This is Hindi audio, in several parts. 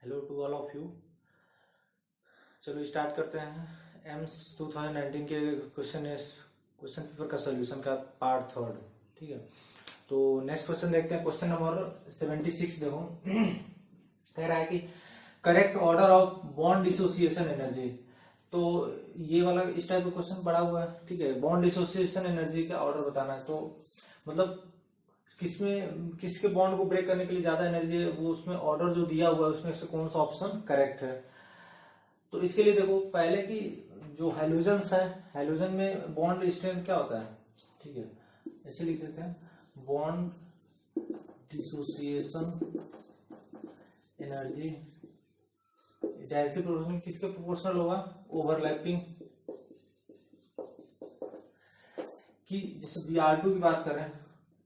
Hello to all of you. चलो स्टार्ट करते हैं एम्स 2019 के क्वेश्चन पेपर का सॉल्यूशन का पार्ट थर्ड। ठीक है, तो नेक्स्ट क्वेश्चन देखते हैं। क्वेश्चन नंबर 76 देखो। कह रहा है कि correct order of bond dissociation energy. तो ये वाला इस टाइप का क्वेश्चन पड़ा हुआ है। ठीक है, बॉन्ड डिसोसिएशन एनर्जी का ऑर्डर बताना है। तो मतलब किसके बॉन्ड को ब्रेक करने के लिए ज्यादा एनर्जी है, वो उसमें ऑर्डर जो दिया हुआ है उसमें से कौन सा ऑप्शन करेक्ट है। तो इसके लिए देखो, पहले की जो हैलोजन्स है, हैलोजन में बॉन्ड स्ट्रेंथ क्या होता है। ठीक है, ऐसे लिख देते हैं, bond dissociation energy directly proportional किसके प्रोपोर्शनल होगा, ओवरलैपिंग की। जैसे Br2 की बात करें,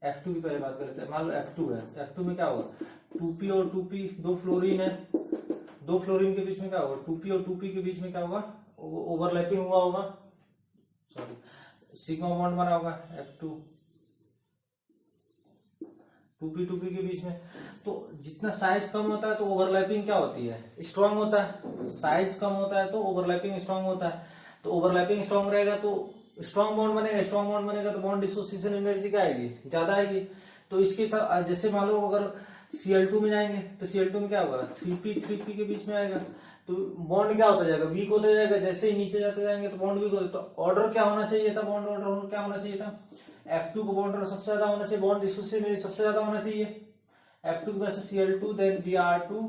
F2 की पहले बात करते हैं। मान लो F2 है, F2 में क्या होगा, 2p और 2p दो फ्लोरीन है, दो फ्लोरीन के बीच में क्या होगा, 2p और 2p के बीच में क्या होगा, ओवरलैपिंग हुआ होगा, सॉरी सिग्मा बॉन्ड बना होगा F2 2p 2p के बीच में। तो जितना साइज कम होता है तो ओवरलैपिंग क्या होती है, स्ट्रांग होता है। साइज कम होता है तो ओवरलैपिंग स्ट्रांग होता है। तो ओवरलैपिंग स्ट्रांग रहेगा तो स्ट्रांग बॉन्ड बनेगा, स्ट्रांग बॉन्ड बनेगा तो बॉन्ड डिसोसिएशन एनर्जी क्या आएगी, ज्यादा आएगी। तो इसके साथ जैसे मान लो अगर Cl2 में जाएंगे तो Cl2 में क्या होगा, 3p के बीच में आएगा। तो बॉन्ड क्या होता जाएगा, वीक होता जाएगा। जैसे ही नीचे जाते जाएंगे तो बॉन्ड वीक होता है। तो ऑर्डर क्या होना चाहिए था, बॉन्ड ऑर्डर क्या होना चाहिए था, F2 को बॉन्ड ऑर्डर सबसे ज्यादा होना चाहिए, बॉन्ड डिसोसिएशन एनर्जी सबसे ज्यादा होना चाहिए। F2 के पास Cl2 then Br2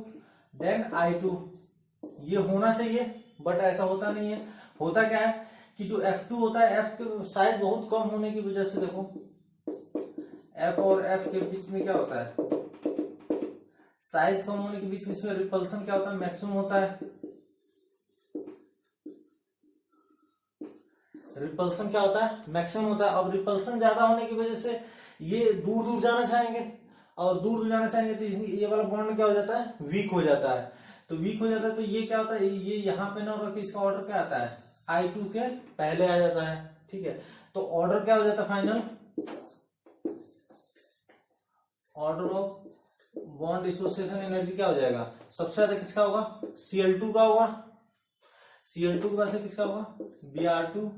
then I2 ये होना चाहिए, बट ऐसा होता नहीं है। होता क्या है कि जो F2 होता है, F के साइज बहुत कम होने की वजह से देखो, F और F के बीच में क्या होता है, साइज कम होने के बीच में इसमें रिपल्सन क्या होता है, मैक्सिमम होता है। रिपल्सन क्या होता है, मैक्सिमम होता है। अब रिपल्सन ज्यादा होने की वजह से ये दूर दूर जाना चाहेंगे, और दूर दूर जाना चाहेंगे तो ये वाला बॉन्ड क्या हो जाता है, वीक हो जाता है। तो वीक हो जाता है तो ये क्या होता है, ये यहाँ पे ना होकर इसका ऑर्डर क्या आता है, I2 के पहले आ जाता है। ठीक है, तो ऑर्डर क्या हो जाता है, final order of bond dissociation energy क्या हो जाएगा, सबसे ज्यादा किसका होगा, Cl2 का होगा। Cl2 के पास से किसका होगा, Br2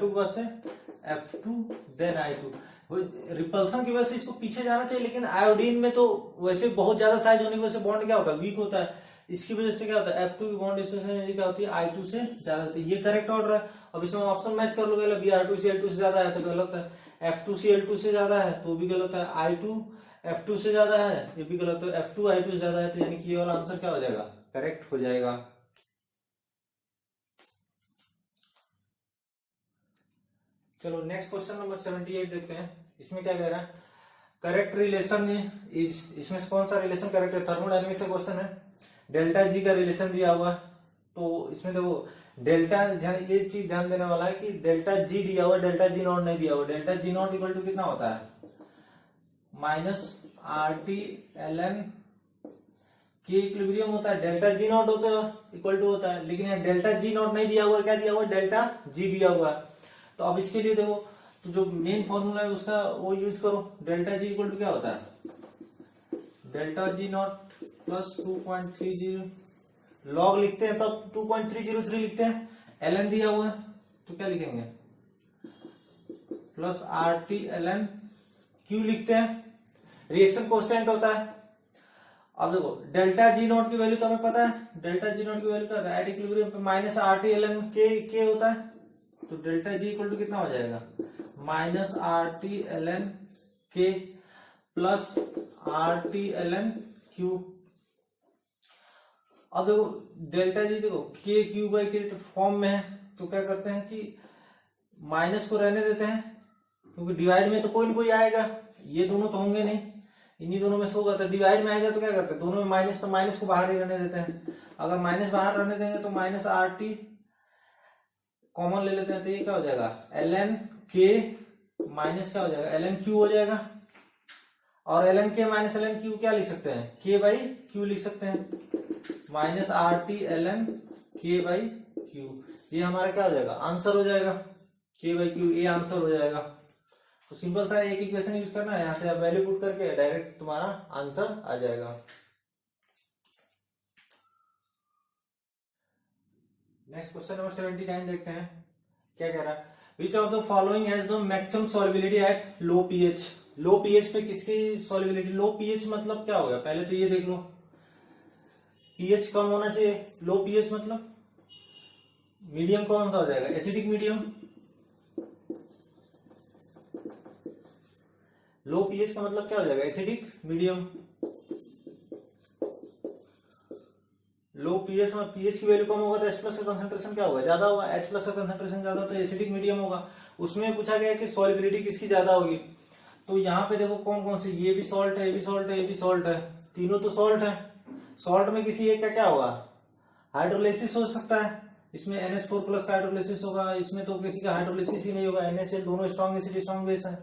के पास से F2 देन I2। रिपल्सन की वजह से इसको पीछे जाना चाहिए, लेकिन आयोडीन में तो वैसे बहुत ज्यादा साइज होने की वजह से बॉन्ड क्या होता है, वीक होता है। इसकी वजह से क्या होता है, F2 की बॉन्ड डिसोसिएशन एनर्जी क्या होती है, I2 से ज्यादा होती है। ये करेक्ट ऑर्डर है। अब इसमें ऑप्शन मैच कर लो, Br2 Cl2 से ज्यादा है तो गलत है, F2 Cl2 से ज्यादा है तो भी गलत है, I2 F2 से ज्यादा है ये भी गलत है, F2 I2 से ज्यादा है। तो यानी कि ये वाला आंसर क्या हो जाएगा, करेक्ट हो जाएगा। चलो नेक्स्ट क्वेश्चन नंबर 78 देखते हैं। इसमें क्या कह रहा है, करेक्ट रिलेशन इसमें से कौन सा रिलेशन करेक्ट है, थर्मोडायनेमिक्स का क्वेश्चन है। डेल्टा जी का रिलेशन दिया हुआ है। तो इसमें देखो डेल्टा, ये चीज ध्यान देने वाला है कि डेल्टा जी दिया हुआ, डेल्टा जी नॉट नहीं दिया हुआ। Delta G naught equal to कितना होता है, -RT/ln के इक्विलिब्रियम होता है। डेल्टा जी नॉट होता है इक्वल टू होता है, लेकिन यहाँ डेल्टा जी नॉट नहीं दिया हुआ, क्या दिया हुआ, डेल्टा जी दिया हुआ है। तो अब इसके लिए देखो, तो जो मेन फॉर्मूला है उसका वो यूज करो। डेल्टा जी इक्वल टू क्या होता है, delta G not plus 2.30 log लिखते हैं तब 2.303 लिखते हैं। ln दिया हुआ है तो क्या लिखेंगे, प्लस RT/ln Q लिखते हैं। रिएक्शन कोएफिशिएंट होता है। अब देखो डेल्टा जी नॉट की वैल्यू तो हमें पता है, डेल्टा जी नॉट की वैल्यू क्या होता है, एट इक्विलिब्रियम पे -RT/ln K होता है। तो डेल्टा जी इक्वल टू कितना हो जाएगा, -RT/ln K plus RT/ln Q। अब देखो डेल्टा जी देखो KQ/K फॉर्म में है, तो क्या करते हैं कि माइनस को रहने देते हैं, क्योंकि डिवाइड में तो कोई ना कोई आएगा, ये दोनों तो होंगे नहीं, इन्हीं दोनों में से होगा। तो डिवाइड में आएगा तो क्या करते हैं, दोनों में माइनस, तो माइनस को बाहर ही रहने देते हैं। अगर माइनस बाहर रहने देंगे तो -RT कॉमन ले लेते हैं, तो ये क्या हो जाएगा, ln K माइनस क्या हो जाएगा, ln Q हो जाएगा। और ln K minus ln Q क्या लिख सकते हैं, K/Q लिख सकते हैं, -RT/ln K/Q। ये हमारा क्या हो जाएगा, आंसर हो जाएगा, K/Q ये आंसर हो जाएगा। तो सिंपल सा एक इक्वेशन यूज करना है, यहाँ से आप वैल्यू पुट करके डायरेक्ट तुम्हारा आंसर आ जाएगा। नेक्स्ट क्वेश्चन नंबर 79 देखते हैं, क्या कह रहा है। विच of the following has the maximum solubility at low pH. Low pH पे किसकी सॉल्युबिलिटी, लो पीएच मतलब क्या होगा, पहले तो ये देख लो, पीएच कम होना चाहिए। लो पीएच मतलब मीडियम कौन सा हो जाएगा, एसिडिक मीडियम। लो पीएच का मतलब क्या हो जाएगा, एसिडिक मीडियम। लो पीएच में पीएच की वैल्यू कम होगा तो H+ का कंसंट्रेशन क्या होगा, ज्यादा होगा। H+ का कंसंट्रेशन ज्यादा तो एसिडिक मीडियम होगा। उसमें पूछा गया कि सॉल्युबिलिटी किसकी ज्यादा होगी। तो यहाँ पे देखो कौन कौन सी, ये भी सॉल्ट है, ये भी सॉल्ट है, ये भी सॉल्ट है, तीनों तो सॉल्ट है। सॉल्ट में किसी एक का क्या होगा, हाइड्रोलिसिस हो सकता है। इसमें NH4+ का हाइड्रोलिसिस होगा, इसमें तो किसी का हाइड्रोलिसिस ही नहीं होगा। NaCl दोनों स्ट्रॉन्ग एसिड स्ट्रॉन्ग बेस है।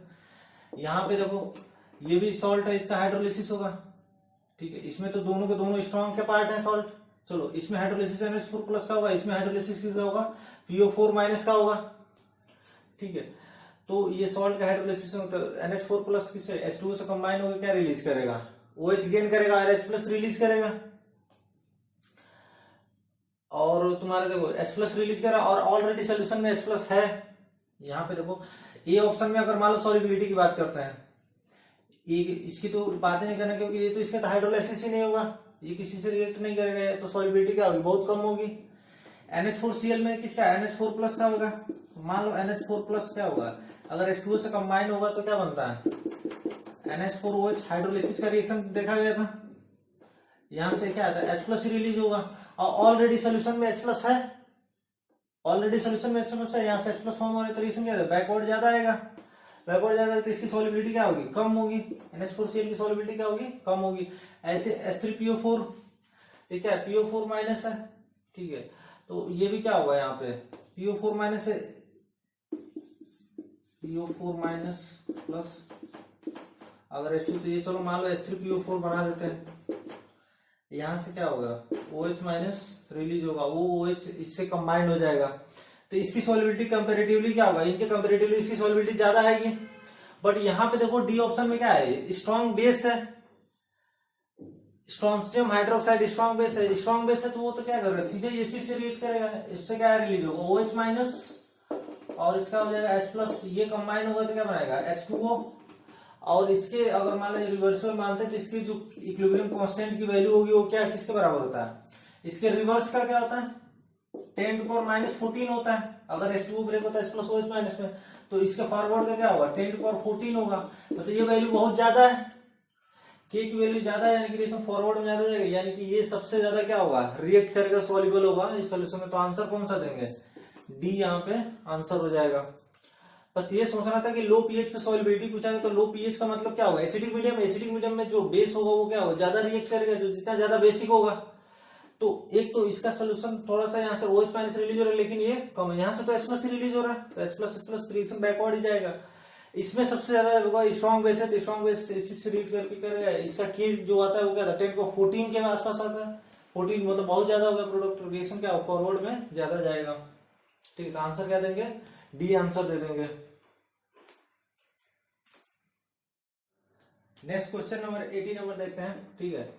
यहाँ पे देखो ये भी सॉल्ट है, इसका हाइड्रोलिसिस होगा, ठीक है। इसमें तो दोनों के दोनों स्ट्रॉन्ग के पार्ट है सॉल्ट। चलो इसमें हाइड्रोलिसिस NH4+ का होगा, इसमें हाइड्रोलिसिस किसका होगा, PO4- का होगा, ठीक है। तो ये सॉल्ट का हाइड्रोलिसिस तो NH4+ किससे, H2O से कंबाइन होकर क्या रिलीज करेगा, OH गेन करेगा और H+ रिलीज करेगा। और तुम्हारे देखो H+ रिलीज करा और ऑलरेडी सोल्यूशन में H+ है। यहाँ पे देखो ये ऑप्शन में अगर मान लो सॉल्युबिलिटी की बात करते हैं, ये इसकी तो बात ही नहीं करना, क्योंकि ये तो इसका तो हाइड्रोलाइसिस ही नहीं होगा, ये किसी से रिएक्ट नहीं करेगा, तो सॉल्युबिलिटी क्या होगी, बहुत कम होगी। NH4Cl में किसका, NH4+ का होगा। मान लो NH4+ क्या होगा, अगर H2O से कंबाइन होगा तो क्या बनता है, NH4OH। हाइड्रोलिसिस का रिएक्शन देखा गया था, यहां से क्या आता है, H+ रिलीज होगा। और ऑलरेडी सोल्यूशन में H+ है, ऑलरेडी सोल्यूशन में H+ है, यहाँ से H+ फॉर्म हो रहा है तो रिएक्शन क्या है, बैकवर्ड ज्यादा आएगा। बैकवर्ड ज्यादा तो इसकी सॉल्युबिलिटी क्या होगी, कम होगी। NH4Cl की सॉल्युबिलिटी क्या होगी, कम होगी। ऐसे H3PO4 ये क्या है, PO4- है, ठीक है। तो ये भी क्या होगा, यहाँ पे PO4- है, PO4- प्लस अगर H2 तो ये चलो मान लो H3PO4 बना देते हैं। यहां से क्या होगा, OH- रिलीज होगा, वो OH इससे कंबाइंड हो जाएगा, तो इसकी सॉल्युबिलिटी कंपैरेटिवली क्या होगा, इनके कंपैरेटिवली इसकी सॉल्युबिलिटी ज्यादा आएगी। बट यहाँ पे देखो डी ऑप्शन में क्या है, स्ट्रॉन्ग बेस है, स्ट्रोंशियम हाइड्रोक्साइड स्ट्रॉन्ग बेस है। स्ट्रॉन्ग बेस है तो वो तो क्या करेगा, सीधे एसिड से रिएक्ट करेगा, इससे क्या रिलीज होगा, OH- और इसका हो जाएगा H+, ये कंबाइन होगा तो क्या बनाएगा, H2O। और इसके अगर मान लो रिवर्सल मानते हैं तो इसकी जो इक्विलिब्रियम कांस्टेंट की वैल्यू होगी वो क्या किसके बराबर होता है, इसके रिवर्स का क्या होता है, 10⁻⁻14 होता है। अगर H2O ब्रेक होता है H+ OH- में, तो इसके फॉरवर्ड का क्या होगा, 10⁻14 होगा। तो ये वैल्यू बहुत ज्यादा है, के की वैल्यू ज्यादा है, यानी कि रिएक्शन फॉरवर्ड में ज्यादा जाएगा, यानी कि ये सबसे ज्यादा क्या होगा, रिएक्ट करेगा, सॉल्युबल होगा इस सॉल्यूशन में। तो आंसर कौन सा देंगे, डी यहाँ पे आंसर हो जाएगा। बस ये सोचना था कि लो पीएच पे सॉल्युबिलिटी पूछा है, तो लो पीएच का मतलब क्या होगा, एसिडिक मीडियम। एसिडिक मीडियम में जो बेस होगा वो क्या होगा, ज्यादा रिएक्ट करेगा, जो जितना ज्यादा बेसिक होगा। तो एक तो इसका सोल्यूशन थोड़ा सा यहाँ से OH- रिलीज हो रहा है, लेकिन ये कम है, यहाँ से तो H+ रिलीज हो रहा है, तो H++ रिएक्शन बैकवर्ड ही जाएगा। इसमें सबसे ज्यादा होगा स्ट्रॉन्ग बेस है, तो स्ट्रॉन्ग बेस एसिड से रिएक्ट करके करेगा। इसका की जो आता है वो क्या था, 10⁻14 के आसपास आता है, 14 मतलब बहुत ज्यादा होगा, प्रोडक्ट रिएक्शन क्या फॉरवर्ड में ज्यादा जाएगा, ठीक है। तो आंसर क्या देंगे, डी आंसर दे देंगे। नेक्स्ट क्वेश्चन नंबर 80 नंबर देखते हैं, ठीक है।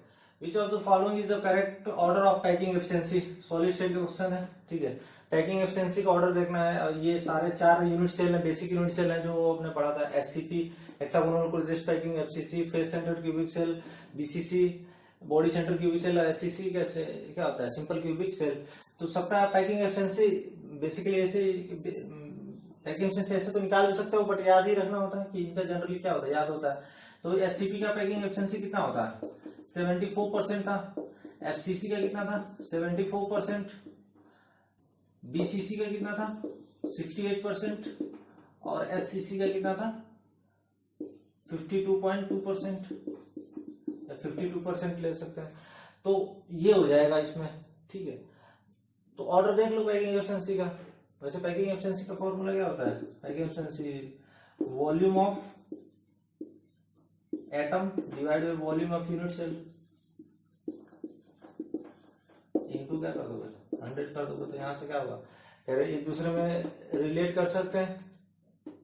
विच of the following is the correct order of packing efficiency, solid state का क्वेश्चन है, ठीक है। पैकिंग एफिशिएंसी का ऑर्डर देखना है। ये सारे 4 यूनिट सेल है, बेसिक यूनिट सेल है, जो आपने पढ़ा था। HCP hexagonal closest packing, FCC face centred cubic cell, BCC body centre cubic cell, SCC कैसे क्या होता है, सिंपल क्यूबिक सेल। तो सबका पैकिंग एफिशिएंसी बेसिकली ऐसे पैकिंग एफिशिएंसी ऐसे तो निकाल भी सकते हो, बट याद ही रखना होता है कि इनका जनरली क्या होता है, याद होता है। तो SCP का पैकिंग एफिशिएंसी कितना होता है, 74% था। FCC का कितना था, 74%। BCC का कितना था, 68%। और SCC का कितना था, 52.2% या 52% ले सकते हैं। तो ये हो जाएगा इसमें, ठीक है। तो ऑर्डर देख लो पैकिंग एफिशिएंसी का। वैसे पैकिंग एफिशिएंसी का फॉर्मूला क्या होता है, packing efficiency volume of atom divide by volume of unit cell into क्या कर दोगे, 100 कर दोगे, तो यहाँ से क्या होगा, कह रहे एक दूसरे में रिलेट कर सकते हैं।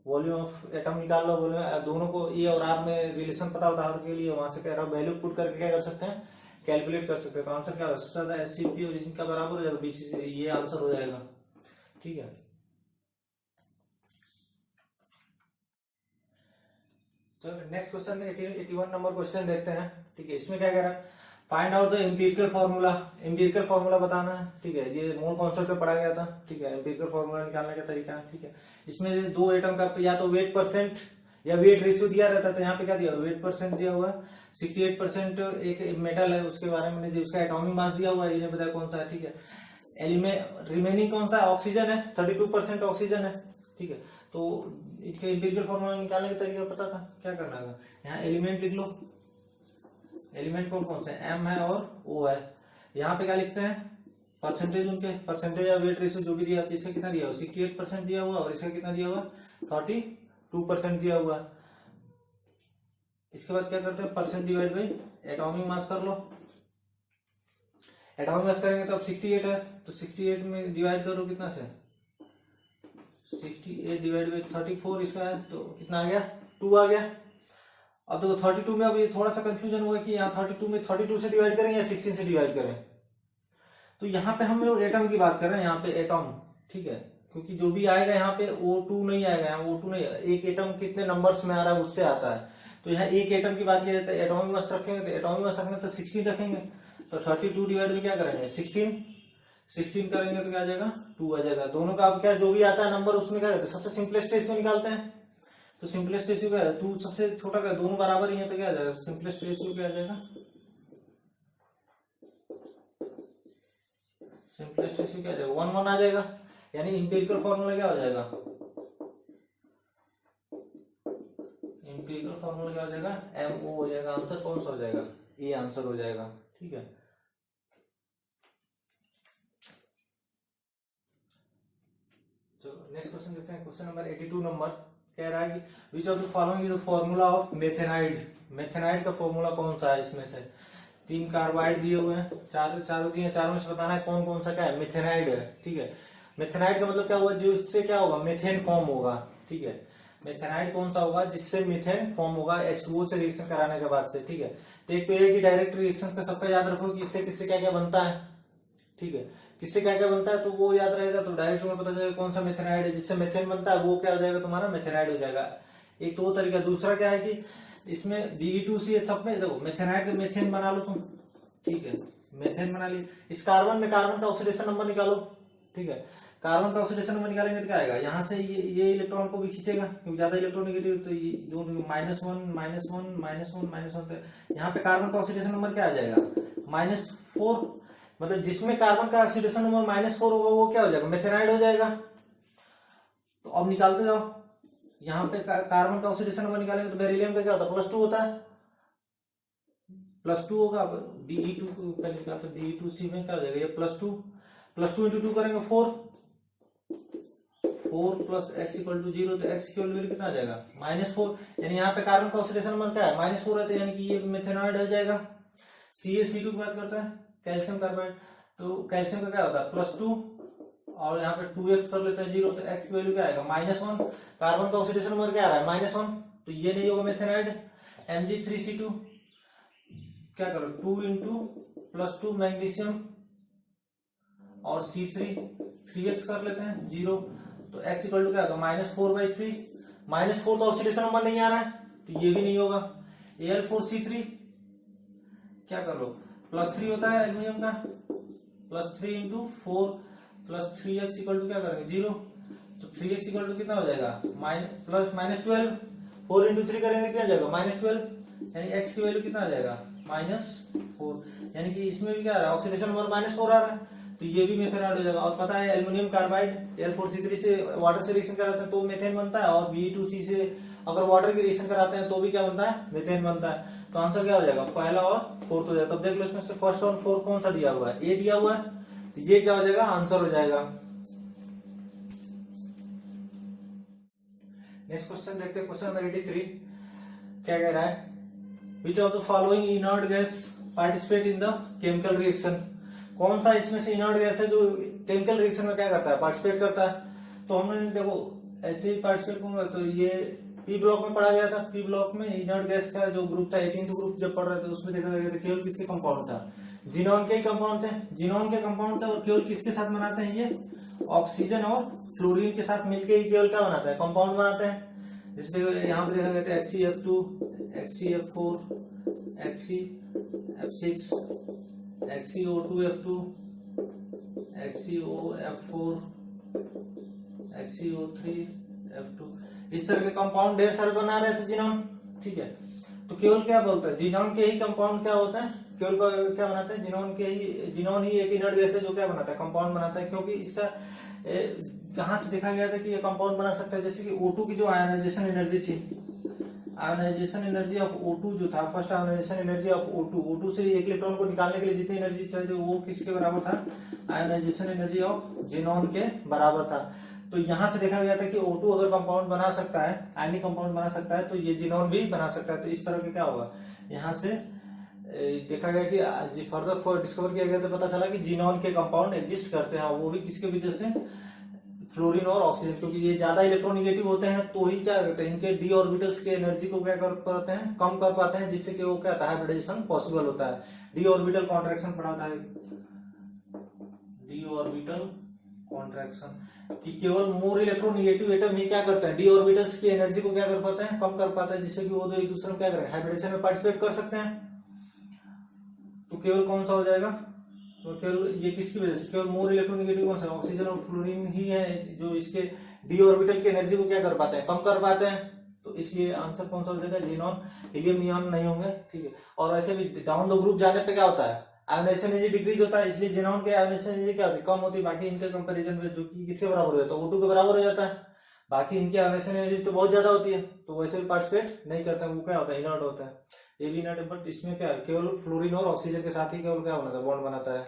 वॉल्यूम ऑफ एटम निकाल लो, दोनों को E और R में रिलेशन पता होता है के लिए, वहां से कह रहा वैल्यू पुट करके क्या कर सकते हैं, कैलकुलेट कर सकते हैं। तो आंसर क्या होगा, सबसे ज्यादा एसिडिटी और इनका बराबर हो जाएगा BC, ये आंसर हो जाएगा। ठीक है, तो नेक्स्ट क्वेश्चन 81 नंबर क्वेश्चन देखते हैं। ठीक है, इसमें क्या कह रहा है, find out the empirical formula. Empirical formula बताना है। ठीक है, ये मोल कॉन्सेप्ट पे पढ़ा गया था। ठीक है, एम्पिरिकल फार्मूला निकालने का तरीका है। ठीक है, इसमें दो एटम का या तो वेट परसेंट या वेट रेशियो दिया रहता है। तो यहाँ पे क्या दिया, वेट परसेंट दिया हुआ है। 68% एक मेटल है, उसके बारे में नहीं, उसका एटॉमिक मास दिया हुआ है, ये नहीं बताया कौन सा है। ठीक है, एलिमेंट रिमेनिंग कौन सा है, ऑक्सीजन है, 32% ऑक्सीजन है। ठीक है, तो इसके एम्पिरिकल फार्मूला निकालने का तरीका पता था, क्या करना था, यहाँ एलिमेंट लिख लो। एलिमेंट कौन कौन से, M है और O है। यहाँ पे क्या लिखते हैं, परसेंटेज, उनके परसेंटेज या वेट रेशियो जो भी दिया, इसका कितना दिया हुआ, 68% दिया हुआ, और इसका कितना दिया हुआ, 32% दिया हुआ। इसके बाद क्या करते हैं, percent divide by atomic mass कर लो। एटॉमिक मास करेंगे तो अब 68 है, तो 68 में डिवाइड करो कितना से, 68 डिवाइड बाई 34 इसका है, तो कितना आ गया, 2 आ गया। अब देखो 32 में, अब ये थोड़ा सा कंफ्यूजन होगा कि यहाँ 32 में 32 से डिवाइड करें या 16 से डिवाइड करें। तो यहाँ पे हम लोग एटम की बात कर रहे हैं, यहाँ पे एटम। ठीक है, क्योंकि जो भी आएगा यहाँ पे O2 नहीं आएगा, यहाँ O2 नहीं आएगा। एक एटम कितने नंबर्स में आ रहा है उससे आता है। तो यहाँ एक एटम की बात किया जाता है, एटॉमिक मास रखेंगे, तो एटॉमिक मास रखेंगे तो 16 रखेंगे। तो 32 डिवाइड में क्या करेंगे, 16 करेंगे तो क्या आ जाएगा, 2 आ जाएगा। दोनों का अब क्या, जो भी आता है नंबर उसमें क्या करते हैं, सबसे सिंपलेस्ट रेशियो निकालते हैं। तो सिंपलेस्ट रेशियो क्या है, 2 सबसे छोटा का, दोनों बराबर ही है, तो क्या आ जाएगा, सिंपलेस्ट रेशियो क्या आ जाएगा, सिंपलेस्ट रेशियो क्या आ जाएगा, 1:1 आ जाएगा। यानी इंपिरिकल फॉर्मूला क्या हो जाएगा, इंपिरिकल फॉर्मूला क्या हो जाएगा, MO हो जाएगा। आंसर कौन सा हो जाएगा, ये आंसर हो जाएगा। ठीक है, चलो नेक्स्ट क्वेश्चन देखते हैं। क्वेश्चन नंबर 82 नंबर कह रहा है कि which of the following is the formula of methanide. Methanide का फॉर्मूला कौन सा है, इसमें से 3 कार्बाइड दिए हुए हैं, चारों दिए, चारों में से बताना है कौन कौन सा क्या है, मेथेनाइड है। ठीक है, मेथेनाइड का मतलब क्या हुआ, जो इससे क्या होगा, मेथेन फॉर्म होगा। ठीक है, मेथेनाइड कौन सा होगा, जिससे मीथेन फॉर्म होगा H2O से रिएक्शन कराने के बाद से। ठीक है, तो एक तो ये कि डायरेक्ट रिएक्शन का सबका याद रखो कि इससे किससे क्या क्या बनता है। ठीक है, किससे क्या क्या बनता है तो वो याद रहेगा, तो डायरेक्ट में पता चलेगा कौन सा मेथेनाइड है, जिससे मेथेन बनता है वो क्या हो जाएगा, तुम्हारा मेथेनाइड हो जाएगा। एक तो वो तरीका। दूसरा क्या है कि इसमें Be2C सब में देखो, मेथेनाइड का मेथेन बना लो तुम। ठीक है, मेथेन बना लिया। इस कार्बन में कार्बन का ऑक्सीडेशन नंबर निकालो। ठीक है, कार्बन का ऑक्सीडेशन नंबर निकालेंगे तो क्या आएगा, यहाँ से ये इलेक्ट्रॉन को भी खींचेगा, क्योंकि ज्यादा इलेक्ट्रोनेगेटिव, तो ये जो -1 तो यहाँ पे कार्बन का ऑक्सीडेशन नंबर क्या आ जाएगा, -4। मतलब जिसमें कार्बन का ऑक्सीडेशन नंबर -4 होगा वो क्या हो जाएगा, मेथेनाइड हो जाएगा। तो अब निकालते जाओ, यहाँ पे कार्बन का ऑक्सीडेशन नंबर निकालेंगे तो बेरिलियम का क्या होता है, +2 होता है, +2 होगा। Be2 पहले निकालते, Be2C में क्या हो जाएगा, ये +2 इंटू 2 करेंगे 4 प्लस x इक्वल टू 0, तो x की वैल्यू कितना आ जाएगा, -4। यानी यहाँ पे कार्बन का ऑक्सीडेशन नंबर क्या है, -4 है, तो यानी कि ये मेथेनॉइड हो जाएगा। CaC2 की बात करता है, कैल्शियम कार्बाइड। तो कैल्शियम का क्या होता है, +2, और यहाँ पे 2x कर लेते हैं 0, तो x की वैल्यू क्या आएगा, -1। कार्बन का ऑक्सीडेशन नंबर क्या आ रहा है, -1, तो ये नहीं होगा मेथेनॉइड। Mg3C2 क्या करो, 2 इंटू +2 मैग्नीशियम और C3 3x कर लेते हैं 0, तो x इक्वल टू क्या होगा, -4/3। -4 तो ऑक्सीडेशन नंबर नहीं आ रहा है, तो ये भी नहीं होगा। Al4C3 क्या कर लो, +3 होता है एल्यूमिनियम का, +3 into 4 plus 3x equal to क्या करेंगे 0, तो 3x इक्वल टू कितना हो जाएगा, -12। 4 इंटू 3 करेंगे कितना जाएगा, -12। यानी x की वैल्यू कितना आ जाएगा, -4। यानी कि इसमें भी क्या आ रहा है, ऑक्सीडेशन नंबर -4 आ रहा है, तो ये भी मेथेनॉइड हो जाएगा। और पता है एल्यूमिनियम कार्बाइड Al4C3 से वाटर से रिएक्शन कराते हैं तो मेथेन बनता है, और Be2C से अगर वाटर की रिएक्शन कराते हैं तो भी क्या बनता है, मेथेन बनता है। तो आंसर क्या हो जाएगा, पहला और फोर्थ हो जाएगा। तब देख लो इसमें से फर्स्ट और फोर्थ कौन सा दिया हुआ है, ए दिया हुआ है, तो ये क्या हो जाएगा, आंसर हो जाएगा। नेक्स्ट क्वेश्चन देखते हैं, क्वेश्चन नंबर 83 क्या कह रहा है, विच of the following inert gas participate in the chemical reaction. कौन सा इसमें से इनर्ट गैस है जो केमिकल रिएक्शन में क्या करता है, पार्टिसिपेट करता है। तो हमने देखो ऐसे ही पार्टिसिपेट करूंगा, तो ये पी ब्लॉक में पढ़ा गया था। पी ब्लॉक में इनर्ट गैस का जो ग्रुप था 18th ग्रुप जब पढ़ रहे थे उसमें देखा गया था केवल किसके कंपाउंड था, जिनॉन के ही कंपाउंड थे, जिनॉन के कंपाउंड थे और केवल किसके साथ बनाते हैं ये ऑक्सीजन और फ्लोरीन के साथ मिलके ही केवल क्या बनाता है, कंपाउंड बनाते हैं। जैसे यहाँ पे देखा गया था HCF2, HCF4, HCF6, HCO2F2, HCOF4, HCO3F2, इस तरह के कंपाउंड ढेर सारे बना रहे थे जिनॉन। ठीक है, तो केवल क्या बोलता है, जिनॉन के ही कंपाउंड क्या होता है, केवल क्या बनाता है, जिनॉन ही एक इनर्ट गैस है जो क्या बनाता है, कंपाउंड बनाता है। क्योंकि इसका कहां से देखा गया था कि ये कंपाउंड बना सकता है, जैसे कि O2 की जो आयोनाइजेशन एनर्जी थी, आयोनाइजेशन एनर्जी ऑफ O2 जो था, first ionization energy of O2 से एक इलेक्ट्रॉन को निकालने के लिए जितनी एनर्जी चाहिए वो किसके बराबर था, आयोनाइजेशन एनर्जी ऑफ जिनॉन के बराबर था। तो यहां से देखा गया था कि O2 अगर कंपाउंड बना सकता है, आयनिक कंपाउंड बना सकता है, तो ये जिनॉन भी बना सकता है। तो इस तरह के क्या होगा, यहाँ से देखा गया कि फर्दर डिस्कवर किया गया तो पता चला कि जिनॉन के कंपाउंड एग्जिस्ट करते हैं, वो भी किसके वजह से, फ्लोरीन और ऑक्सीजन, क्योंकि ये ज्यादा इलेक्ट्रोनिगेटिव होते हैं तो ही क्या करते हैं, इनके डी ऑर्बिटल्स के एनर्जी को क्या कर पाते हैं, कम कर पाते हैं, जिससे कि वो क्या होता है, हाइब्रिडाइजेशन पॉसिबल होता है। डी ऑर्बिटल कॉन्ट्रैक्शन पढ़ाता है, डी ऑर्बिटल कॉन्ट्रैक्शन, कि केवल मोर इलेक्ट्रोनिगेटिव एटम ही क्या करते हैं, डी ऑर्बिटल्स की एनर्जी को क्या कर पाते हैं, कम कर पाते हैं, जिससे कि वो दो एक दूसरे में क्या करें, हाइब्रिडेशन में पार्टिसिपेट कर सकते हैं। तो केवल कौन सा हो जाएगा, तो केवल ये किसकी वजह से, केवल मोर इलेक्ट्रोनिगेटिव कौन सा, ऑक्सीजन और फ्लोरीन ही है जो इसके डी ऑर्बिटल की एनर्जी को क्या कर पाते हैं, कम कर पाते हैं। तो इसलिए आंसर कौन सा हो जाएगा, जिनॉन। हीलियम नियॉन नहीं होंगे। ठीक है, और ऐसे भी डाउन द ग्रुप जाने पे क्या होता है, आयोनाइजेशन एनर्जी डिक्रीज होता है, इसलिए जिनॉन के आयोनाइजेशन एनर्जी क्या होती है, कम होती है। बाकी इनके कंपैरिजन में जो कि किसके बराबर हो जाता है, O2 के बराबर हो जाता है। बाकी इनकी आयोनाइजेशन एनर्जी तो बहुत ज्यादा होती है, तो वैसे भी पार्टिसिपेट नहीं करते, वो क्या होता है, इनर्ट होता है। ये भी इनर्ट है, बट इसमें क्या है, केवल फ्लोरीन और ऑक्सीजन के साथ ही केवल क्या बनाता है, बॉन्ड बनाता है।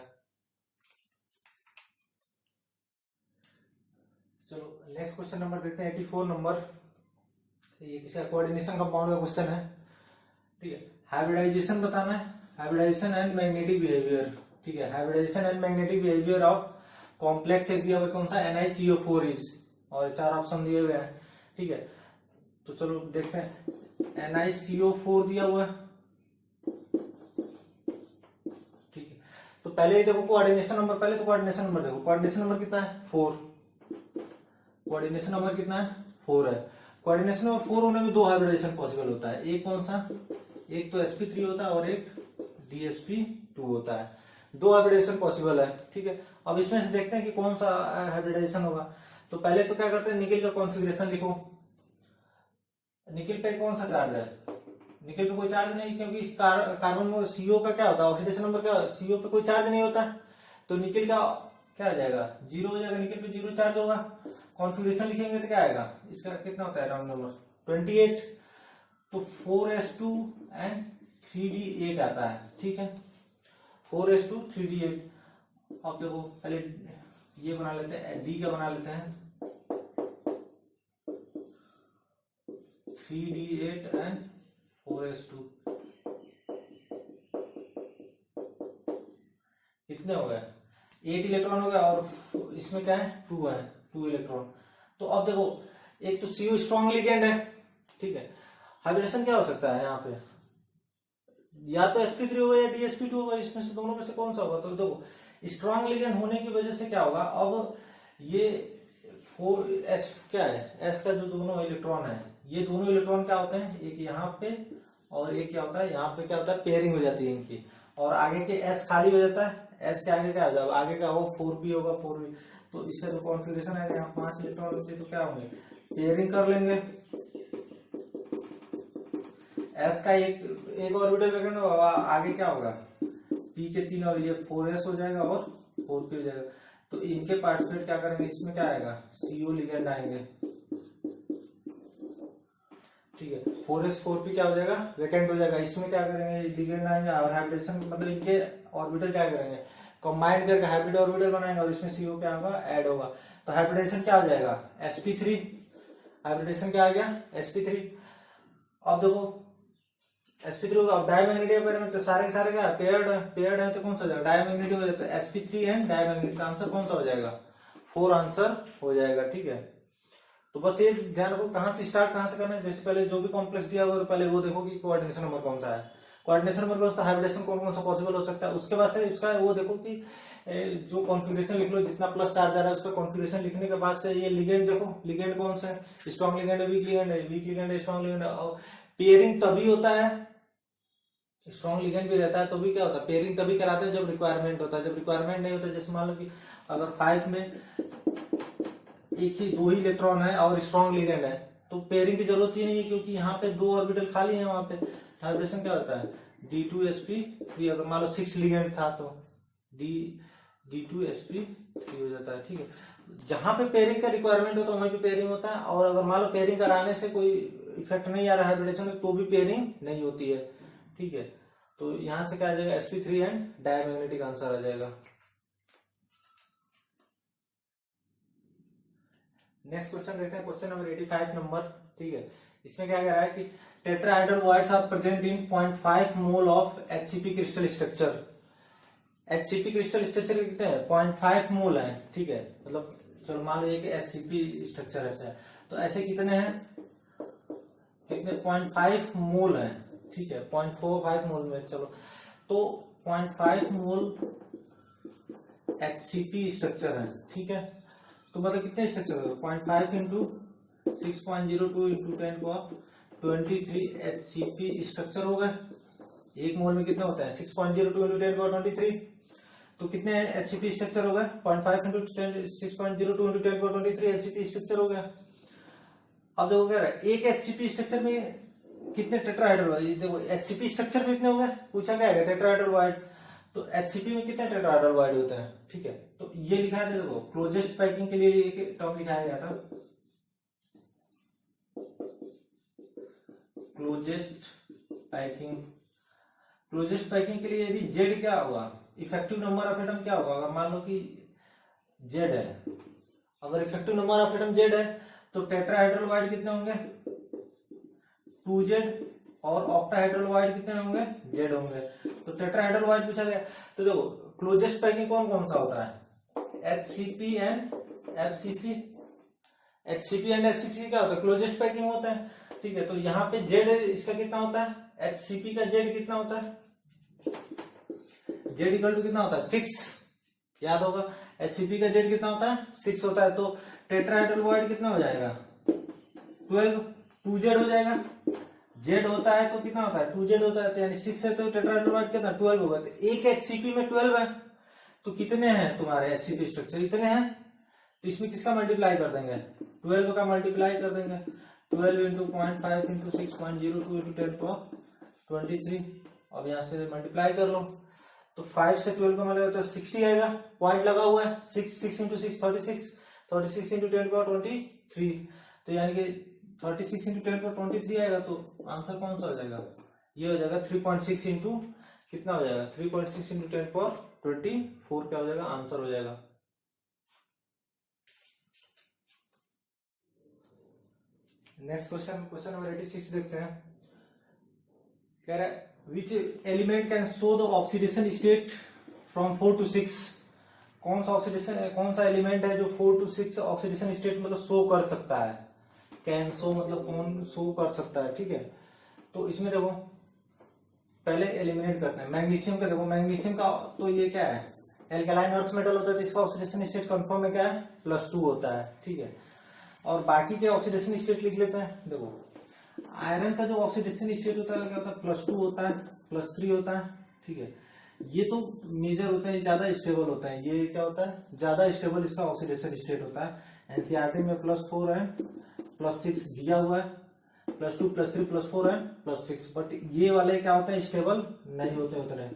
चलो नेक्स्ट क्वेश्चन नंबर देखते हैं 84 नंबर। ये किसी कोऑर्डिनेशन कंपाउंड का क्वेश्चन है। ठीक है, हाइब्रिडाइजेशन बताना है, हाइब्रिडाइजेशन एंड मैग्नेटिक बिहेवियर। ठीक है, hybridization and magnetic behaviour of complex एक दिया हुआ कौन सा, NiCO4 इज, और 4 ऑप्शन दिए हुए हैं। ठीक है, तो चलो देखते हैं, NiCO4 दिया हुआ है। ठीक है, तो पहले देखो कोऑर्डिनेशन नंबर, पहले तो कोऑर्डिनेशन नंबर देखो, कोऑर्डिनेशन नंबर कितना है, 4। कोऑर्डिनेशन नंबर कितना है, 4 है। कोऑर्डिनेशन नंबर 4 होने में 2 हाइब्रिडाइजेशन पॉसिबल होता है, एक कौन सा, एक तो sp3 होता है और एक dsp2 होता है। 2 हाइब्रिडाइजेशन पॉसिबल है। ठीक है, अब इसमें से देखते हैं कि कौन सा हाइब्रिडाइजेशन होगा। तो पहले तो क्या करते हैं, निकेल का कॉन्फ़िगरेशन लिखो। निकेल पे कौन सा चार्ज है, निकेल पे कोई चार्ज नहीं, क्योंकि कार्बन में CO का क्या होता है, ऑक्सीडेशन नंबर क्या, CO पे कोई चार्ज नहीं होता, तो निकेल का क्या आ जाएगा, 0 हो जाएगा, निकेल पे 0 चार्ज होगा। कॉन्फ़िगरेशन लिखेंगे तो क्या आएगा, इसका कितना होता है राउंड नंबर 28, तो 4s2 एंड 3d8 आता है। ठीक है, 4s2 3d8। अब देखो पहले ये बना लेते हैं, D का बना लेते हैं, 3d8 एंड 4s2, कितने हो गए, 8 इलेक्ट्रॉन हो गया, और इसमें क्या है, 2 है, 2 इलेक्ट्रॉन। तो अब देखो, एक तो CO स्ट्रॉन्ग लिगेंड है। ठीक है, हाइब्रिडेशन क्या हो सकता है यहाँ पे, या तो sp3 होगा या dsp2 होगा, इसमें से दोनों में से कौन सा होगा। तो देखो स्ट्रॉन्ग लिगेंड होने की वजह से क्या होगा, अब ये 4s क्या है, s का जो दोनों इलेक्ट्रॉन है, ये दोनों इलेक्ट्रॉन क्या होते हैं, एक यहाँ पे और एक क्या होता है यहाँ पे, क्या होता है, पेयरिंग हो जाती है इनकी, और आगे के s खाली हो जाता है। s के आगे क्या हो जाएगा, आगे का वो 4p होगा, 4p। तो इसका जो कॉन्फ़िगरेशन है, यहाँ 5 इलेक्ट्रॉन होते हैं, तो क्या होंगे, पेयरिंग कर लेंगे। s का एक ऑर्बिटल वैकेंट होगा, आगे क्या होगा, p के 3, और ये 4s हो जाएगा और 4p हो जाएगा। तो इनके पार्टिसिपेट क्या करेंगे, इसमें क्या आएगा, CO लिगेंड आएंगे। ठीक है, 4s 4p क्या हो जाएगा, वैकेंट हो जाएगा। इसमें क्या करेंगे, लिगेंड आएंगे, और हाइब्रिडेशन मतलब इनके ऑर्बिटल क्या करेंगे, कंबाइंड करके हाइब्रिड ऑर्बिटल बनाएंगे, और इसमें CO क्या होगा, ऐड होगा। तो हाइब्रिडेशन क्या हो जाएगा, sp3, हाइब्रिडेशन क्या आ गया, sp3। अब देखो sp3 होगा, अब डायमैग्नेटिक पेयर में तो सारे क्या पेयर्ड है, तो कौन सा हो जाएगा, डायमैग्नेटिक हो जाएगा। sp3 एंड डायमैग्नेटिक, आंसर कौन सा हो जाएगा, 4 आंसर हो जाएगा। ठीक है, तो बस ये ध्यान रखो कहाँ से स्टार्ट कहाँ से करना है। जैसे पहले जो भी कॉम्प्लेक्स दिया होगा तो पहले वो देखो कि कोऑर्डिनेशन नंबर कौन सा है, कोऑर्डिनेशन नंबर कौन सा, हाइब्रिडेशन कौन कौन सा पॉसिबल हो सकता है। उसके बाद से इसका वो देखो कि जो कॉन्फ़िगरेशन लिख लो, जितना प्लस चार्ज आ रहा है उसका कॉन्फ़िगरेशन लिखने के बाद से ये लिगेंड देखो, लिगेंड कौन सा है, स्ट्रॉन्ग लिगेंड है, वीक लिगेंड है, वीक लिगेंड है, स्ट्रॉन्ग लिगेंड है। और पेयरिंग तभी होता है, स्ट्रॉन्ग लिगेंड भी रहता है तो भी क्या होता है, पेयरिंग तभी कराते हैं जब रिक्वायरमेंट होता है। जब रिक्वायरमेंट नहीं होता, जैसे मान लो कि अगर 5 में एक ही 2 ही इलेक्ट्रॉन है और स्ट्रॉन्ग लिगेंड है तो पेयरिंग की जरूरत ही नहीं है, क्योंकि यहाँ पे 2 ऑर्बिटल खाली है, वहां पे वाइब्रेशन क्या होता है D2sp3। अगर मान लो 6 लिगेंड था तो D2sp3 हो जाता है, ठीक है। जहां पे पेयरिंग का रिक्वायरमेंट होता है वहीं पे पेयरिंग होता है। और अगर मान लो पेयरिंग कराने से कोई इफेक्ट नहीं आ रहा है हाइब्रिडेशन में तो भी पेयरिंग नहीं होती है, ठीक है। तो यहां से क्या आ जाएगा, sp3 एंड डायमैग्नेटिक आंसर आ जाएगा। नेक्स्ट क्वेश्चन देखते हैं, क्वेश्चन नंबर 85 नंबर, ठीक है। इसमें क्या कह रहा है कि tetrahedral voids are present in 0.5 mole of HCP crystal structure. HCP crystal structure कितने हैं, 0.5 मोल है, ठीक है। मतलब चलो मान लो कि HCP स्ट्रक्चर ऐसा है तो ऐसे कितने हैं, कितने 0.5 मोल है, ठीक है। 0.45 मोल में चलो तो 0.5 मोल HCP स्ट्रक्चर है, ठीक है। तो मतलब कितने स्ट्रक्चर होगा, 0.5 इंटू 6.02 इंटू 10⁻23 HCP स्ट्रक्चर होगा। एक मोल में कितना होता है, 6.02 इंटू 10⁻23। तो कितने HCP स्ट्रक्चर होगा, 0.5 इंटू 6.02 इंटू 10⁻23 HCP स्ट्रक्चर हो गया। अब देखो क्या है, एक HCP स्ट्रक्चर में कितने टेट्राहेड्रल, देखो HCP स्ट्रक्चर कितने हो गए पूछा क्या है, टेट्राहेड्रल वॉइड। तो HCP में कितने टेट्राहेड्रल वॉइड होते हैं, ठीक है। तो ये लिखा है, देखो क्लोजेस्ट पैकिंग के लिए एक टर्म लिखाया गया था, क्लोजेस्ट पैकिंग। क्लोजेस्ट पैकिंग के लिए यदि जेड क्या होगा, इफेक्टिव नंबर ऑफ एटम क्या होगा, अगर मान लो कि जेड है, अगर effective number of atom Z है तो टेट्राहेड्रल वॉइड कितने होंगे 2Z और ऑक्टाहेड्रल वॉइड कितने होंगे जेड होंगे। तो टेट्राहेड्रल वॉइड पूछा गया। तो देखो क्लोजेस्ट पैकिंग कौन कौन सा होता है, HCP and FCC। HCP and FCC क्या होता है, क्लोजेस्ट पैकिंग होता है, ठीक है। तो यहाँ पे जेड इसका कितना होता है, HCP का जेड कितना होता है, जेड इक्वल टू कितना होता है 6, याद होगा। HCP का जेड कितना होता है 6 होता है। तो टेट्राहेड्रल वॉइड कितना हो जाएगा 12, 2Z हो जाएगा। जेड होता है तो कितना होता है 2Z होता है, तो यानी 6 है तो टेट्राहेड्रल वॉइड कितना 12 होगा। तो एक HCP में 12 है तो कितने हैं तुम्हारे HCP स्ट्रक्चर, इतने हैं। तो इसमें किसका मल्टीप्लाई कर देंगे, 12 का मल्टीप्लाई कर देंगे, 12 इंटू 0.5 इंटू 6.02 इंटू 10⁻23। अब यहाँ से मल्टीप्लाई कर लो तो 5 से 12 का मतलब तो 60 आएगा, पॉइंट लगा हुआ है, 6 इंटू 6 36, 36 इंटू 10⁻23। तो यानी कि 36 इंटू 10⁻23 आएगा। तो आंसर कौन सा हो जाएगा, ये हो जाएगा 3.6 इंटू कितना हो जाएगा 3.6 इंटू 10⁻24 क्या हो जाएगा, आंसर हो जाएगा। नेक्स्ट क्वेश्चन, क्वेश्चन नंबर 86 देखते हैं। कह रहा है which element can show the oxidation state from 4 to 6। कौन सा ऑक्सीडेशन, कौन सा एलिमेंट है जो 4 to 6 ऑक्सीडेशन स्टेट मतलब शो कर सकता है, कैन शो मतलब कौन शो कर सकता है, ठीक है। तो इसमें देखो पहले एलिमिनेट करते हैं मैग्नीशियम का। देखो मैग्नीशियम का तो ये क्या है एल्कलाइन अर्थ मेटल होता है, तो इसका ऑक्सीडेशन स्टेट कंफर्म में क्या है +2 होता है, ठीक है। और बाकी के ऑक्सीडेशन स्टेट लिख लेते हैं। देखो आयरन का जो ऑक्सीडेशन स्टेट होता है क्या होता है +2 होता है, +3 होता है, ठीक है। ये तो मेजर होते हैं, ज्यादा स्टेबल होता है। ये क्या होता है ज्यादा स्टेबल इसका ऑक्सीडेशन स्टेट होता है। एनसीईआरटी में +4 है, +6 दिया हुआ है, +2 +3 +4 है, +6। बट ये वाले क्या होते हैं स्टेबल नहीं होते, उतने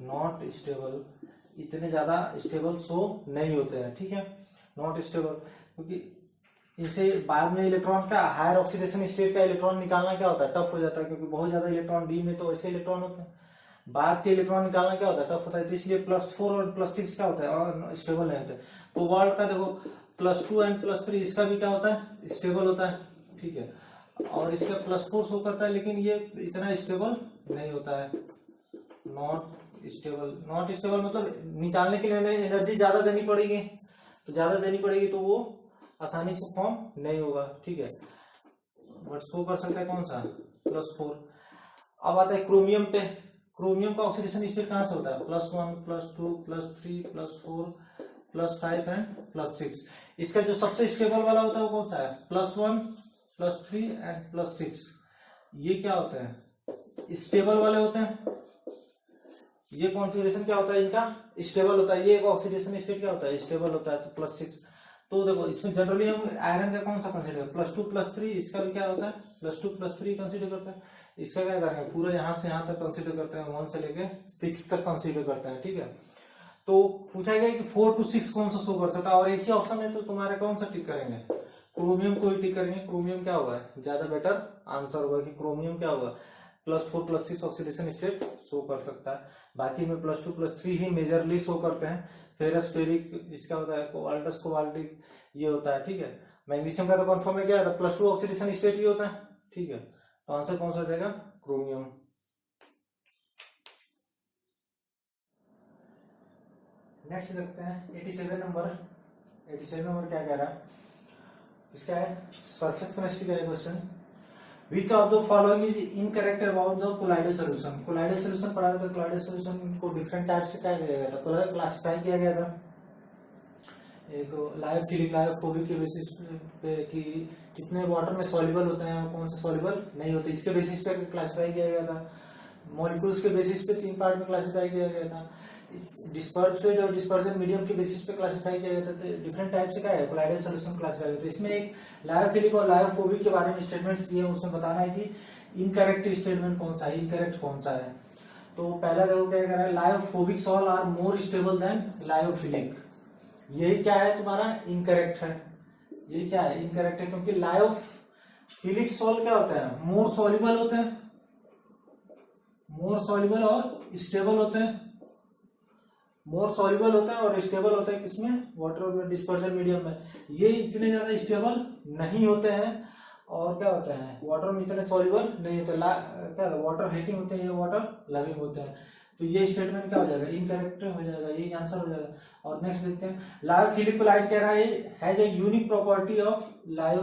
नॉट स्टेबल, इतने ज्यादा स्टेबल शो नहीं होते हैं, ठीक है, नॉट स्टेबल। क्योंकि इनसे बाद में इलेक्ट्रॉन का हायर ऑक्सीडेशन स्टेट का इलेक्ट्रॉन निकालना क्या होता है टफ हो जाता है, क्योंकि बहुत ज्यादा इलेक्ट्रॉन डी में तो ऐसे इलेक्ट्रॉन होते हैं, बाद के इलेक्ट्रॉन निकालना क्या होता है टफ होता है। तो इसलिए +4 और +6 क्या होता है और स्टेबल नहीं होते। तो वर्ल्ड का देखो +2 एंड +3 इसका भी क्या होता है स्टेबल होता है, ठीक है। और इसका +4 शो करता है, लेकिन ये इतना स्टेबल नहीं होता है, नॉट स्टेबल। नॉट स्टेबल मतलब निकालने के लिए एनर्जी ज्यादा देनी पड़ेगी, तो ज्यादा देनी पड़ेगी तो वो आसानी से फॉर्म नहीं होगा, ठीक है, बट शो कर सकता है कौन सा, +4। अब आता है क्रोमियम पे। क्रोमियम का ऑक्सीडेशन स्टेट कहां से होता है, +1 +2 +3 +4 +5 एंड +6। इसका जो सबसे स्टेबल वाला होता है वो कौन सा है, +1 +3 एंड +6। ये क्या होता है, स्टेबल वाले होते हैं। ये कॉन्फ़िगरेशन क्या होता है इनका, स्टेबल होता है। ये एक ऑक्सीडेशन स्टेट क्या होता है, स्टेबल होता है, तो +6। तो देखो इसमें जनरली हम आयरन का कौन सा कंसीडर, +2 +3, इसका भी क्या होता है, +2 +3 कंसीडर करते हैं। इसका क्या करेंगे, पूरा यहाँ से यहाँ तक कंसीडर करते हैं, 1 से लेके 6 तक कंसीडर करते हैं, ठीक है। तो पूछा गया कि 4 to 6 कौन सा शो कर सकता है, और एक ही ऑप्शन है, तो तुम्हारे कौन सा टिक करेंगे, क्रोमियम को ही टिक करेंगे। क्रोमियम क्या होगा, ज्यादा बेटर आंसर होगा कि क्रोमियम क्या होगा, +4 +6 ऑक्सीडेशन स्टेट शो कर सकता है। बाकी में +2 +3 ही मेजरली शो करते हैं। फेरस फेरिक, इसका होता है कोबाल्टस कोबाल्टिक, ये होता है, ठीक है। मैग्नीशियम का तो कंफर्म है क्या था, +2 ऑक्सीडेशन स्टेट ही होता है, ठीक है। तो आंसर कौन सा जाएगा, क्रोमियम। नेक्स्ट देखते हैं 87 नंबर। 87 नंबर क्या कह रहा है, इसका है सरफेस केमिस्ट्री का question. Which of the following is incorrect about the colloidal solution? colloidal solution पढ़ा था, colloidal solution को डिफरेंट टाइप से क्या किया गया था, क्लासिफाई किया गया था। एक लायोफिलिक लायोफोबिक के बेसिस पे कि कितने वाटर में सॉल्युबल होते हैं और कौन से सॉल्युबल नहीं होते, इसके बेसिस पे क्लासिफाई किया गया था। मॉलिक्यूल्स के बेसिस पे 3 पार्ट में क्लासिफाई किया गया था। इस डिस्पर्स्ड और डिस्पर्जन मीडियम के बेसिस पे क्लासिफाई किया गया था। तो डिफरेंट टाइप से क्या है, कोलाइडल सॉल्यूशन क्लासिफाई होता है। इसमें एक लायोफिलिक और लायोफोबिक के बारे में स्टेटमेंट्स दिए हैं, उसमें बताना है कि इनकरेक्ट स्टेटमेंट कौन सा है, इनकरेक्ट कौन सा है। तो पहला देखो क्या कह रहा है, lyophobic sol are more stable than lyophilic. यही क्या है तुम्हारा, इनकरेक्ट है। ये क्या है, इनकरेक्ट है, क्योंकि लायोफिलिक सॉल क्या होता है, मोर सॉल्युबल होते हैं, मोर सॉल्युबल और स्टेबल होते हैं। मोर सॉल्युबल होता है और स्टेबल होता है किसमें, वाटर डिस्पर्जन मीडियम में। ये इतने ज्यादा स्टेबल नहीं होते हैं, और क्या होते हैं, वाटर में इतने सॉल्युबल नहीं होते, क्या वाटर हेटिंग होते हैं, ये वाटर लविंग होते हैं। तो ये स्टेटमेंट क्या हो जाएगा, इनकरेक्ट हो जाएगा, यही आंसर हो जाएगा। और नेक्स्ट देखते हैं, लायोफिलिक कोलाइड कह रहा है has a unique property of लायो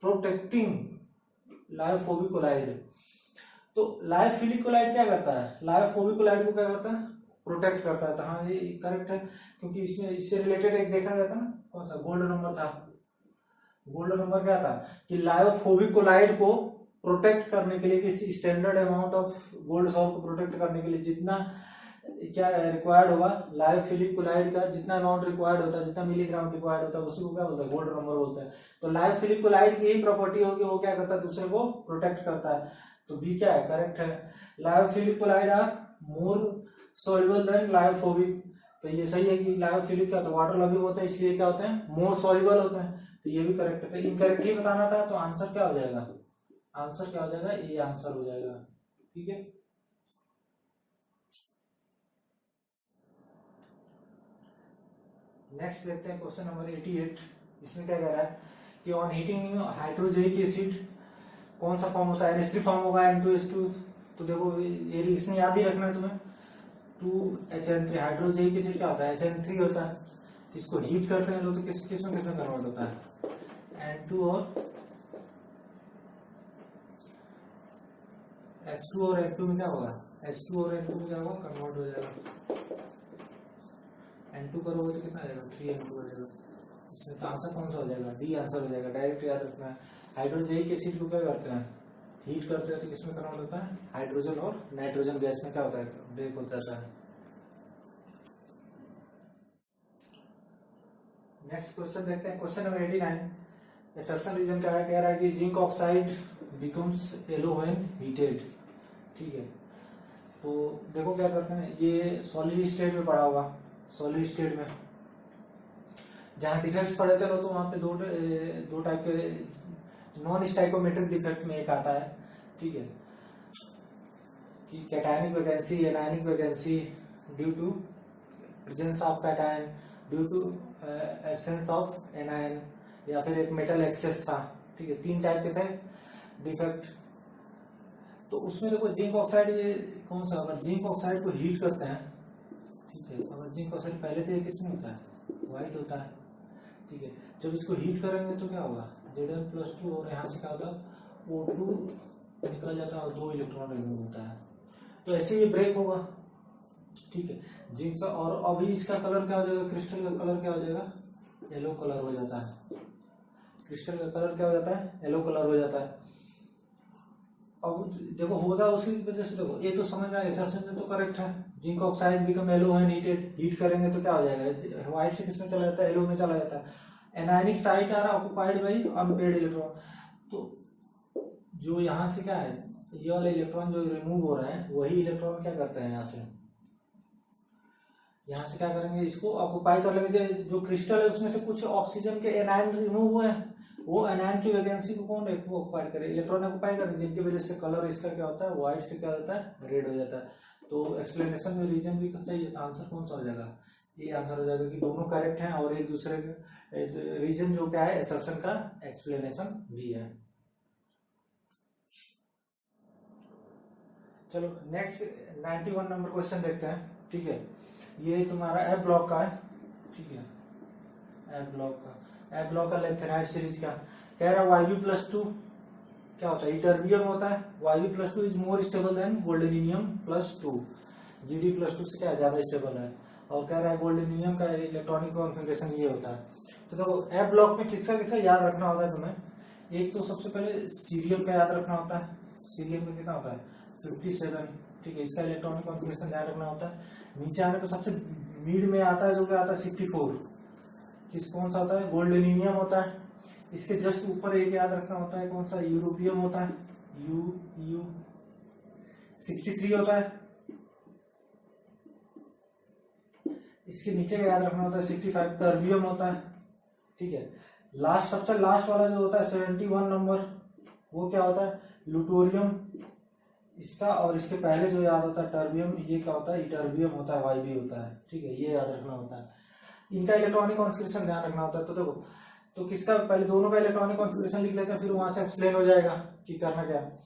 प्रोटेक्टिंग लायोफोबिक कोलाइड। तो लायोफिलिक कोलाइड क्या करता है, लायोफोबिक कोलाइड को क्या करता है, प्रोटेक्ट करता है। तो हाँ ये करेक्ट है, क्योंकि इसमें इससे रिलेटेड एक देखा गया था ना, कौन सा गोल्ड नंबर था, गोल्ड नंबर क्या था कि लायोफोबिक कोलाइड को प्रोटेक्ट करने के लिए, किसी standard amount of gold salt को प्रोटेक्ट करने के लिए जितना क्या रिक्वायर्ड होगा, लायोफिलिक कोलाइड का जितना अमाउंट रिक्वायर्ड होता है, जितना मिलीग्राम रिक्वायर्ड होता है, उसी को क्या बोलते हैं, गोल्ड नंबर बोलते हैं। तो लायोफिलिक कोलाइड की ही प्रॉपर्टी होगी, वो क्या करता है, दूसरे को प्रोटेक्ट करता है। तो बी क्या है, करेक्ट है। Lyophilic colloid are more soluble than lyophobic. तो ये सही है कि लायोफिलिक क्या होता है, वाटर लविंग होता है, इसलिए क्या होते हैं, मोर सॉल्युबल होते हैं। तो ये भी करेक्ट है। तो इनकरेक्ट ही बताना था, तो आंसर क्या हो जाएगा, आंसर क्या हो जाएगा, ये आंसर हो जाएगा, ठीक है। नेक्स्ट देखते हैं क्वेश्चन नंबर 88। इसमें क्या कह रहा है कि ऑन हीटिंग हाइड्रोजेनिक एसिड कौन सा फॉर्म होता है, NH3 फॉर्म होगा, N2H2। तो देखो ये इसमें याद ही रखना है तुम्हें, 2HN3 हाइड्रोजेनिक एसिड क्या होता है, HN3 होता है। इसको हीट करते हैं लोग तो किस में कन्वर्ट होता है, N2 और H2 और N2 में क्या होगा, H2 और N2 में क्या होगा, कन्वर्ट हो जाएगा। N2 करोगे तो कितना आ जाएगा, 3N2 हो जाएगा। इसमें तो आंसर कौन सा हो जाएगा, डी आंसर हो जाएगा। डायरेक्ट याद रखना है। हाइड्रोजेनिक एसिड को क्या करते हैं, हीट करते हैं, तो किसमें कन्वर्ट होता है, हाइड्रोजन और नाइट्रोजन गैस में क्या होता है, ब्रेक हो जाता है। नेक्स्ट क्वेश्चन देखते हैं, क्वेश्चन नंबर 89। एक्सेप्शन रीजन क्या है, कह रहा है कि zinc oxide becomes yellow when heated, ठीक है। तो देखो क्या करते हैं, ये सॉलिड स्टेट में पड़ा होगा, सॉलिड स्टेट में जहां डिफेक्ट्स पड़े थे तो वहां पे दो टाइप के नॉन स्टाइकोमेट्रिक डिफेक्ट में एक आता है, ठीक है, कि cationic vacancy, anionic vacancy due to presence of cation, due to absence of anion, या फिर एक मेटल एक्सेस था, ठीक है। 3 टाइप के थे डिफेक्ट। तो उसमें देखो जिंक ऑक्साइड, ये कौन सा, अगर जिंक ऑक्साइड को हीट करते हैं, ठीक है, अगर जिंक ऑक्साइड पहले तो ये किसमें होता है, व्हाइट होता है, ठीक है। जब इसको हीट करेंगे तो क्या होगा, Zn+2 और यहाँ से क्या होता है O2 निकल जाता है और 2 इलेक्ट्रॉन रिमूव होता है। तो ऐसे ये ब्रेक होगा, ठीक है। जिंक और अभी इसका कलर क्या हो जाएगा, क्रिस्टल का कलर क्या हो जाएगा, येलो कलर हो जाता है। क्रिस्टल का कलर क्या हो जाता है, येलो कलर हो जाता है। अब देखो होगा उसकी वजह से, देखो ये तो समझ में आया, असर्शन तो करेक्ट है। Zinc oxide become yellow when heated, heat करेंगे तो क्या हो जाएगा, व्हाइट से किसमें चला जाता है, येलो में चला जाता है। एनायनिक साइट आ रहा ऑक्युपाइड बाई अनपेड इलेक्ट्रॉन, तो जो यहाँ से क्या है, ये वाला इलेक्ट्रॉन जो रिमूव हो रहा है वही इलेक्ट्रॉन क्या करते हैं, यहाँ से क्या करेंगे, इसको ऑक्युपाई कर लेंगे। जो क्रिस्टल है उसमें से कुछ ऑक्सीजन के एनायन रिमूव हुए हैं, वो एनायन की वैकेंसी को कौन ऑक्युपाई करे, इलेक्ट्रॉन ऑक्युपाई करें, जिनकी वजह से कलर इसका क्या होता है, व्हाइट से क्या होता है, रेड हो जाता है। तो एक्सप्लेनेशन में रीजन भी सही है, तो आंसर कौन सा हो जाएगा, ये आंसर हो जाएगा कि दोनों करेक्ट हैं और एक दूसरे रीजन जो क्या है असर्शन का एक्सप्लेनेशन भी है। चलो नेक्स्ट 91 नंबर क्वेश्चन देखते हैं, ठीक है। ये तुम्हारा एफ ब्लॉक का है, ठीक है, एफ ब्लॉक का लेंथेनाइड सीरीज का कह रहा है YB+2 क्या होता है, इटर्बियम होता है। YB+2 is more stable than gadolinium, GD+2 से क्या ज्यादा स्टेबल है। और कह रहा है गोल्डेनियम का इलेक्ट्रॉनिक कॉन्फ़िगरेशन ये होता है। तो देखो एफ ब्लॉक में किसका किसका याद रखना होता है तुम्हें, एक तो सबसे पहले सीरियम का याद रखना होता है, सीरियम का कितना होता है 57, ठीक है, इसका इलेक्ट्रॉनिक कॉन्फ़िगरेशन ध्यान रखना होता है। नीचे आने पर सबसे मिड में आता है जो क्या आता है 64, किस कौन सा होता है, गोल्डेनियम होता है। इसके जस्ट ऊपर एक याद रखना होता है, कौन सा, यूरोपियम होता है, यू 63 होता है। इसके नीचे का याद रखना होता है 65, टर्बियम होता है, ठीक है। लास्ट सबसे लास्ट वाला जो होता है 71 नंबर, वो क्या होता है, लुटोरियम इसका। और इसके पहले जो याद होता है टर्बियम, ये क्या होता है, इटर्बियम होता है, YB होता है, ठीक है, ये याद रखना होता है। इनका इलेक्ट्रॉनिक कॉन्फ़िगरेशन ध्यान रखना होता है। तो देखो, तो किसका पहले दोनों का इलेक्ट्रॉनिक कॉन्फ़िगरेशन लिख लेते हैं, फिर वहां से एक्सप्लेन हो जाएगा कि करना क्या है।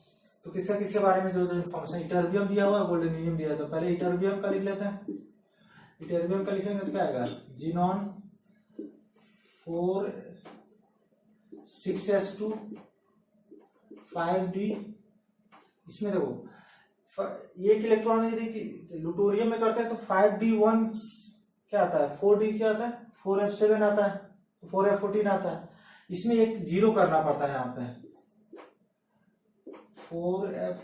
तो किसका किसके बारे में जो जो इन्फॉर्मेशन, इटर्बियम दिया हुआ है, गोल्डेनियम दिया है, तो पहले इटर्बियम का लिख लेते हैं। इटर्बियम का लिखेंगे तो क्या आएगा, जीनॉन 4 6s2 5d। इसमें देखो एक इलेक्ट्रॉन यदि लुटोरियम में करते हैं तो 5d1 क्या आता है, 4d क्या आता है, 4f7 आता है, 4f14 आता है। इसमें एक जीरो करना पड़ता है, यहाँ पे 4f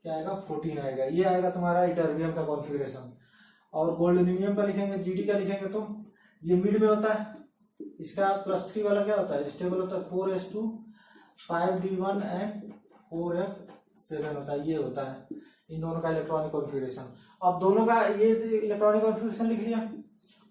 क्या आएगा, 14 आएगा। ये आएगा तुम्हारा इटर्बियम का कॉन्फ़िगरेशन। और गोल्डेनियम का लिखेंगे, GD का लिखेंगे तो ये मिड में होता है। इसका +3 वाला क्या होता है, स्टेबल होता है, 4s2 5d1 एंड 4f7 होता है, ये होता है इन दोनों का इलेक्ट्रॉनिक कॉन्फ़िगरेशन। अब दोनों का ये इलेक्ट्रॉनिक कॉन्फ़िगरेशन लिख लिया।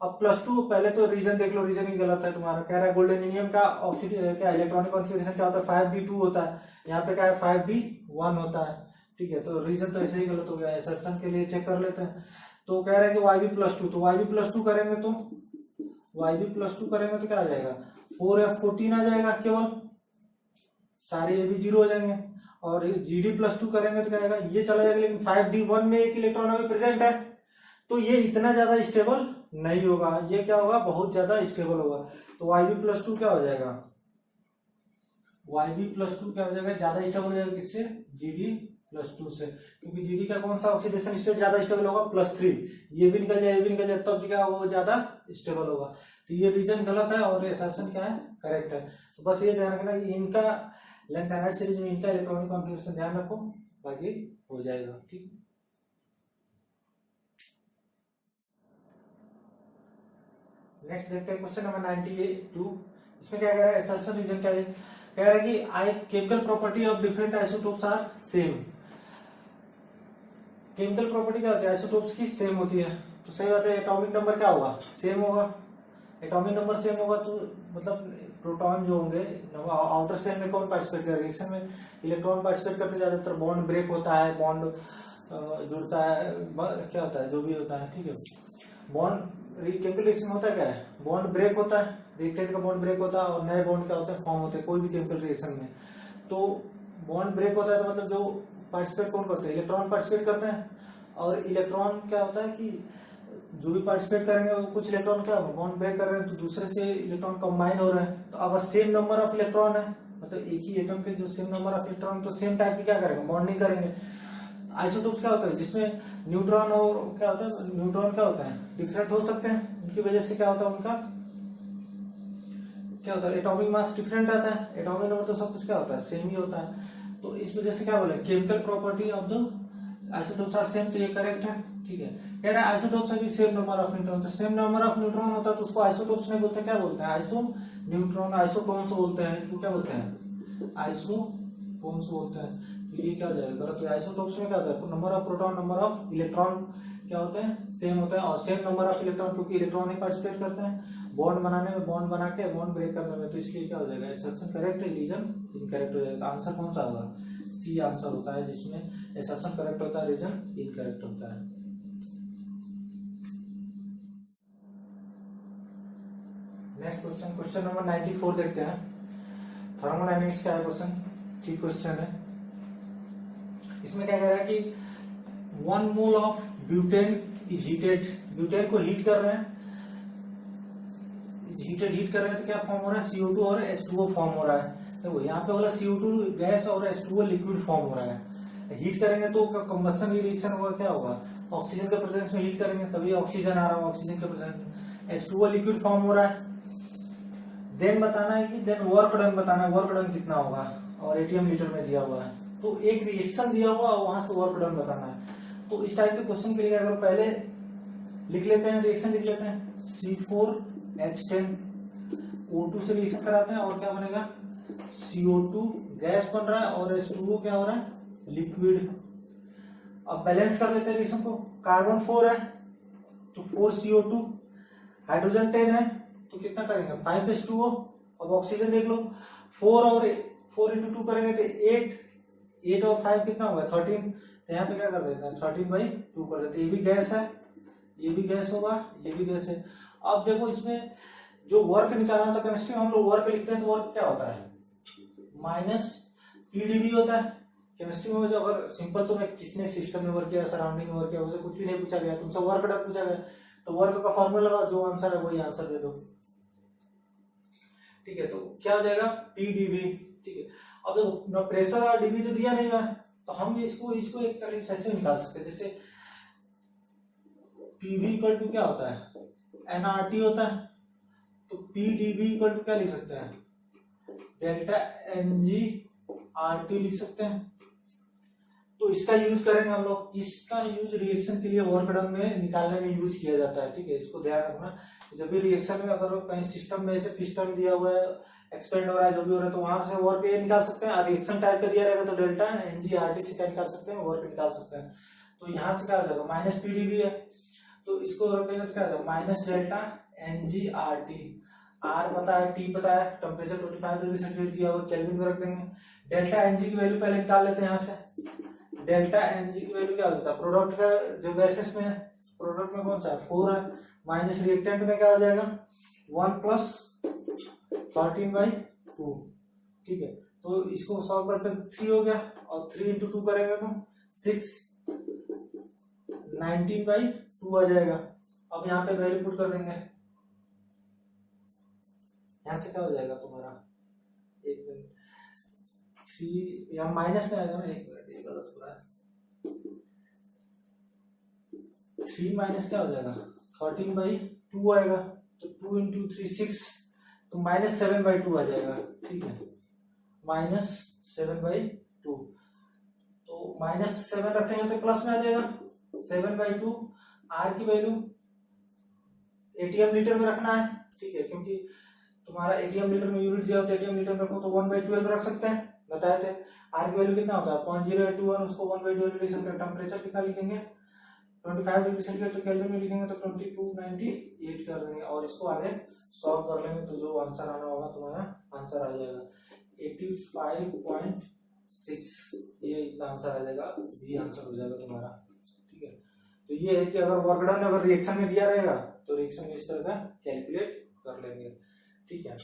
अब +2 पहले तो रीजन देख लो, रीजन ही गलत है तुम्हारा। कह रहा है गोल्डेनियम का ऑक्सीडेशन क्या इलेक्ट्रॉनिक कॉन्फ़िगरेशन क्या होता है, 5d2 होता है, यहाँ पे क्या है 5d1 होता है, ठीक है। तो रीजन तो ऐसे ही गलत हो गया, असर्शन के लिए चेक कर लेते हैं। तो कह रहा है कि YB+2, तो YB+2 करेंगे तो YB+2 करेंगे तो क्या आ जाएगा, 4f14 आ जाएगा केवल, सारे ये भी जीरो हो जाएंगे। और GD+2 करेंगे तो क्या आएगा, ये चला जाएगा, लेकिन 5d1 में एक इलेक्ट्रॉन अभी प्रेजेंट है, तो ये इतना ज्यादा स्टेबल नहीं होगा, ये क्या होगा, बहुत ज्यादा स्टेबल होगा। तो YB+2 क्या हो जाएगा, YB+2 क्या हो जाएगा, ज्यादा स्टेबल हो जाएगा किससे, GD+2 से, क्योंकि GD का कौन सा ऑक्सीडेशन स्टेट ज्यादा स्टेबल होगा, +3। ये भी निकल जाए, ये भी निकल जाए, तब क्या होगा, ज्यादा स्टेबल होगा। तो ये रीजन गलत है और असर्शन क्या है, करेक्ट है। तो बस ये ध्यान रखना कि इनका लेंथेनाइड सीरीज में इनका इलेक्ट्रॉनिक कॉन्फ़िगरेशन ध्यान रखो, बाकी हो जाएगा, ठीक। नेक्स्ट देखते हैं क्वेश्चन नंबर 92। इसमें क्या कह रहा है, असर्शन रीजन क्या है, कह रहा है कि chemical property of different isotopes are same. Chemical property क्या होती है, आइसोटोप्स की सेम होती है, तो सही बात है, एटॉमिक नंबर क्या होगा, सेम होगा। एटॉमिक नंबर सेम होगा तो मतलब प्रोटॉन जो होंगे आउटर शेल में कौन पार्टिसिपेट करेगा, रिएक्शन में इलेक्ट्रॉन पार्टिसिपेट करते, ज्यादातर बॉन्ड ब्रेक होता है, बॉन्ड जुड़ता है, क्या होता है, जो भी होता है, ठीक है। बॉन्ड केमिकल रिएक्शन होता है क्या है, बॉन्ड ब्रेक होता है, रिएक्टेंट का बॉन्ड ब्रेक होता है और नए बॉन्ड क्या होते हैं, फॉर्म होते हैं कोई भी केमिकल रिएक्शन में। तो बॉन्ड ब्रेक होता है तो मतलब जो पार्टिसिपेट कौन करते हैं, इलेक्ट्रॉन पार्टिसिपेट करते हैं। और इलेक्ट्रॉन क्या होता है कि जो भी पार्टिसिपेट करेंगे वो कुछ इलेक्ट्रॉन क्या बॉन्ड ब्रेक कर रहे हैं, तो दूसरे से इलेक्ट्रॉन कंबाइन हो रहे हैं। तो अगर सेम नंबर ऑफ इलेक्ट्रॉन है, मतलब एक ही एटम के जो सेम नंबर ऑफ इलेक्ट्रॉन, तो सेम टाइप की क्या करेंगे, बॉन्डिंग करेंगे। आइसोटोप्स क्या होता है, जिसमें न्यूट्रॉन और क्या होता है, न्यूट्रॉन क्या होता है, डिफरेंट हो सकते हैं, उनकी वजह से क्या होता है, उनका क्या होता है, एटॉमिक मास डिफरेंट आता है। एटॉमिक नंबर तो सब कुछ क्या होता है, सेम ही होता है। तो इस वजह से क्या बोले, chemical property of the isotopes are same, तो ये करेक्ट है। ठीक है, कह रहा है आइसोटोप्स में भी सेम नंबर ऑफ न्यूट्रॉन, तो सेम नंबर ऑफ न्यूट्रॉन होता है तो उसको आइसोटोप्स नहीं बोलते, क्या बोलते हैं, आइसो न्यूट्रॉन, आइसोटोन्स बोलते हैं। तो क्या बोलते हैं, आइसोटोन्स बोलते हैं। तो ये क्या हो जाएगा, गलत। आइसोटोप्स में क्या होता है, number of proton number of electron क्या होते हैं, सेम होता है, और सेम नंबर ऑफ इलेक्ट्रॉन, क्योंकि इलेक्ट्रॉन ही पार्टिसिपेट करते हैं बॉन्ड बनाने में, बॉन्ड बना के बॉन्ड ब्रेक करने में। तो इसलिए क्या हो जाएगा, असर्शन करेक्ट है, रीजन इनकरेक्ट हो जाएगा। आंसर कौन सा होगा, सी आंसर होता है, जिसमें असर्शन करेक्ट होता है, रीजन इनकरेक्ट होता है। नेक्स्ट क्वेश्चन, क्वेश्चन नंबर 94 देखते हैं। थर्मोडायनेमिक्स का है क्वेश्चन, ठीक क्वेश्चन है। इसमें क्या कह रहा है कि 1 mole of butane is heated, butane को हीट कर रहे हैं, हीट कर रहे हैं, तो क्या फॉर्म हो रहा है, CO2 और H2O फॉर्म हो रहा है। देखो यहाँ पे बोला CO2 गैस और H2O लिक्विड फॉर्म हो रहा है। हीट करेंगे तो कंबस्शन रिएक्शन होगा, क्या होगा, ऑक्सीजन के प्रेजेंस में हीट करेंगे तभी ऑक्सीजन आ रहा है, ऑक्सीजन के प्रेजेंस में H2O लिक्विड फॉर्म हो रहा है। देन बताना है कि देन वर्क डन बताना है, वर्क डन कितना होगा, और ATM लीटर में दिया हुआ है। तो एक रिएक्शन दिया हुआ और वहां से वर्क डन बताना है। तो इस टाइप के क्वेश्चन के लिए अगर पहले लिख लेते हैं, रिएक्शन लिख लेते हैं, C4H10 O2 से रिएक्शन कराते हैं, और क्या बनेगा, CO2 गैस बन रहा है और H2O क्या हो रहा है, लिक्विड। अब बैलेंस कर लेते हैं रिएक्शन को, कार्बन 4 है तो 4CO2, हाइड्रोजन 10 है तो कितना करेंगे, 5H2O। अब ऑक्सीजन देख लो, 4 और 4 into 2 करेंगे तो 8 और 5 कितना होगा, 13। तो यहाँ पे क्या कर देते हैं, 13/2 कर देते हैं। ये भी गैस है, ये भी गैस होगा, ये भी गैस है। अब देखो इसमें जो वर्क निकालना था, केमिस्ट्री में हम लोग वर्क लिखते हैं तो वर्क क्या होता है, -PdV होता है। केमिस्ट्री में जो अगर सिंपल, तो मैं किसने सिस्टम में वर्क किया, सराउंडिंग में वर्क किया, उसे कुछ भी नहीं पूछा गया, तुमसे वर्क डन पूछा गया, तो वर्क का फॉर्मूला लगाओ, जो आंसर है वही आंसर दे दो। ठीक है, तो क्या हो जाएगा, PdV। ठीक है, अब देखो प्रेशर और डीवी तो दिया नहीं है, तो हम इसको एक तरीके से ऐसे निकाल सकते हैं, जैसे PV इक्वल टू क्या होता है, nRT होता है, तो PdV इक्वल टू क्या लिख सकते हैं, डेल्टा NgRT लिख सकते हैं। तो इसका यूज करेंगे हम लोग, इसका यूज रिएक्शन के लिए वर्क डन में निकालने में यूज किया जाता है। ठीक है, इसको ध्यान रखना, जब भी रिएक्शन में अगर कहीं सिस्टम में ऐसे पिस्टन दिया हुआ है, एक्सपेंड हो रहा है, जो भी हो रहा है, तो वहां से वर्क ये निकाल सकते हैं। रिएक्शन टाइप का दिया रहेगा तो डेल्टा NgRT से क्या निकाल सकते हैं, वर्क निकाल सकते हैं। तो यहाँ से क्या हो जाएगा, -PdV है, तो इसको रख देंगे तो क्या हो जाएगा, -डेल्टा NgRT। R पता है, T पता है, टेम्परेचर 25 डिग्री सेंटीग्रेड दिया हुआ, केल्विन में रख देंगे। डेल्टा Ng की वैल्यू पहले निकाल लेते हैं यहाँ से। डेल्टा Ng की वैल्यू क्या होता है, प्रोडक्ट का जो गैसेस में है, प्रोडक्ट में कौन सा है, 4 है, माइनस रिएक्टेंट में क्या हो जाएगा, 1 + 13/2। ठीक है, तो इसको सॉल्व करते 3 हो गया, और 3 × 2 करेंगे तो 6, 19/2 आ जाएगा। अब यहाँ पे वैल्यू पुट कर देंगे, यहाँ से क्या हो जाएगा तुम्हारा, 1 मिनट, 3 यहाँ माइनस में आएगा ना, 1 मिनट, ये गलत हो रहा है, 3 माइनस क्या हो जाएगा, 13/2 आएगा, तो 2 × 3 6, तो -7/2 आ जाएगा। ठीक है, -7/2, तो -7 रखेंगे तो प्लस में आ जाएगा, 7/2। R की वैल्यू ATM लीटर में रखना है। ठीक है, क्योंकि तुम्हारा ATM लीटर में यूनिट दिया होता है, ATM लीटर में रखो तो 1/12 रख सकते हैं, बताए थे। R की वैल्यू कितना होता है, 0.0821, उसको 1/12 लिख सकते हैं। टेम्परेचर कितना लिखेंगे, 25 डिग्री सेंटीग्रेड, तो केल्विन में लिखेंगे तो 2298 कर देंगे, और इसको आगे सॉल्व कर लेंगे तो जो आंसर आना होगा तुम्हारा आंसर आ जाएगा 85.6, ये इतना आंसर आ जाएगा, बी आंसर हो जाएगा तुम्हारा। ठीक है, तो ये है कि अगर वर्क डन अगर रिएक्शन में दिया रहेगा तो रिएक्शन में इस तरह का कैलकुलेट कर लेंगे। ठीक है।